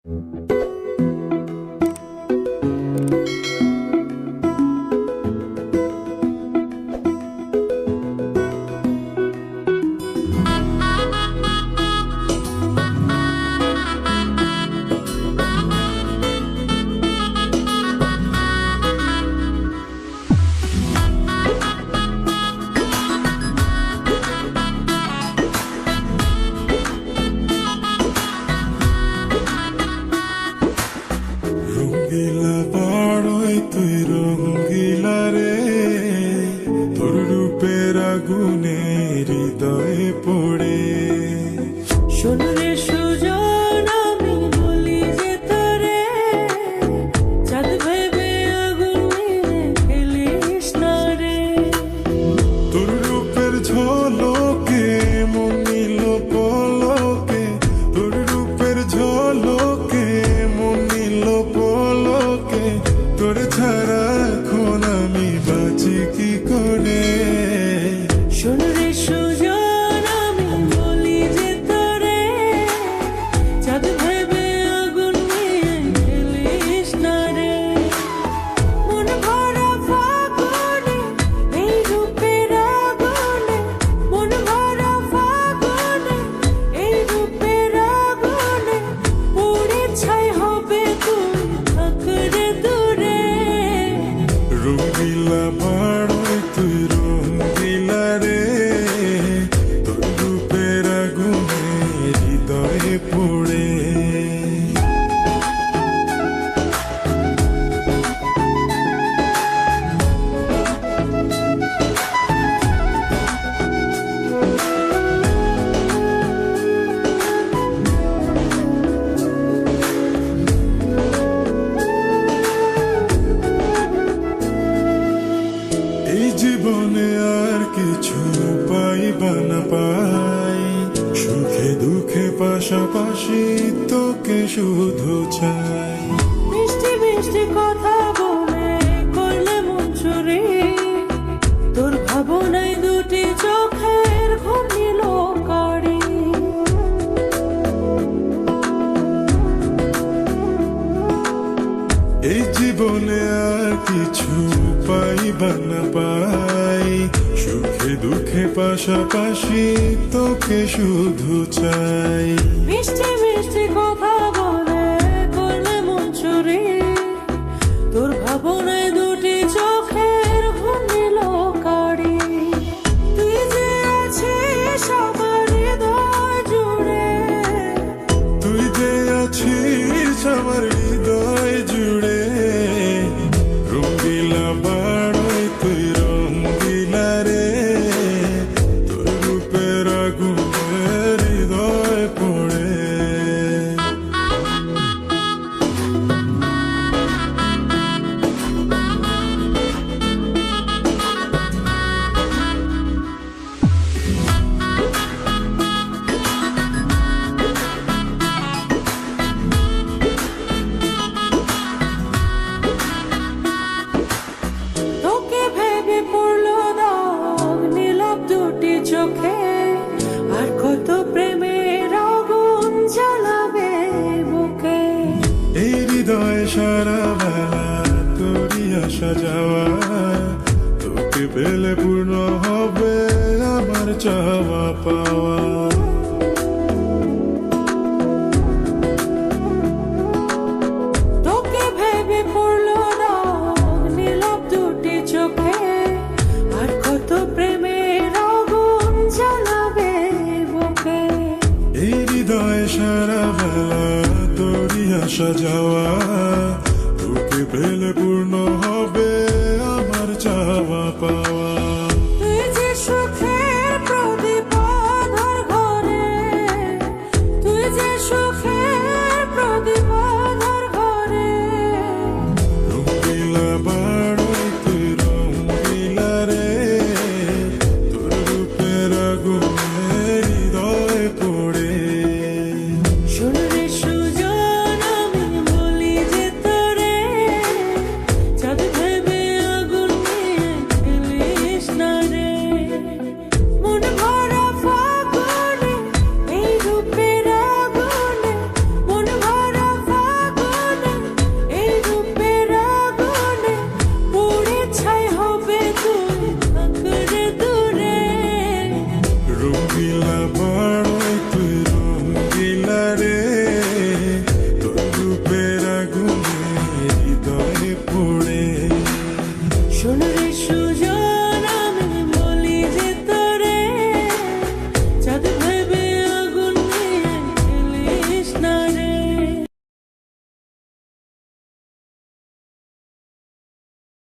রঙ্গিলা পাড়ই তুই রঙ্গিলা রে, তোর রূপের আগুনে হৃদয়ে পড়ে। শোনরে সুজন আমি বলি যে তোরে, চাঁদ ভেবে আগুন মেরে ফেলিস না রে। তোর রূপের ঝলকে মন নিল পলকে, তোর রূপের ঝলকে মন নিল পলকে। তোর ছাড়া এখন আমি বাঁচি কি করে। শোনরে সুজন আমি বলি যে তোরে, চাঁদ ভেবে আগুন মেরে ফেলিস না রে। মন ভরা ফাগুনে এই রূপের আগুনে, মন ভরা ফাগুনে এই রূপের আগুনে, পুড়ে ছাই হবে তুই থাকরে দূরে। রঙ্গিলা পাড়ই তুই রঙ্গিলা রে, তোর রূপের আগুনে হৃদয়ে পড়ে। এই জীবনে আর কিছু পাইবা না পাই, সুখে দুঃখে পাশাপাশি তোকে শুধু চাই। মিষ্টি মিষ্টি কথা বলে করলে মন চুরি, তোর ভাবনায় দুটি চোখের ঘুম নিল কারি। এই জীবনে আর কিছু পাইবা না পাই, সুখে দুঃখে পাশাপাশি তোকে শুধু চাই। মিষ্টি মিষ্টি কথা বলে করলে মন চুরি, তোর ভাবনায় দুটি চোখের ঘুম নিল কারি। তুই যে আছিস আমার হৃদয় জুড়ে, তুই যে আছিস আমার হৃদয় জুড়ে। রঙ্গিলা পাড়ই তুই রঙ্গিলা রে, তোর রূপের আগুনে হৃদয় পড়ে। তোকে ভেবে পড়লো দাগ নীলাভ দুটি চোখে, আর কত প্রেমের আগুন জ্বালাবে বুকে। এই হৃদয়ে সারা বেলা তোরই আসা যাওয়া, তোকে পেলে পূর্ণ হবে আমার চাওয়া পাওয়া। তোকে ভেবে পড়লো দাগ নীলাভ দুটি চোখে, আর কত প্রেমের আগুন জ্বালাবে বুকে। এই হৃদয়ে সারা বেলা তোরই আসা যাওয়া, তোকে পেলে পূর্ণ হবে আমার চাওয়া পাওয়া। তুই যে সুখের প্রদীপ আঁধার ঘরে, তুই যে সুখের প্রদীপ আঁধার ঘরে। রঙ্গিলা পাড়ই তুই রঙ্গিলা রে, তোর রূপের আগুনে হৃদয়ে পড়ে। শোনরে সুজন আমি বলি যে তোরে, রঙ্গিলা বড়ই তুই রঙ্গিলা রে তোর রূপের আগুনে হৃদয়ে পড়ে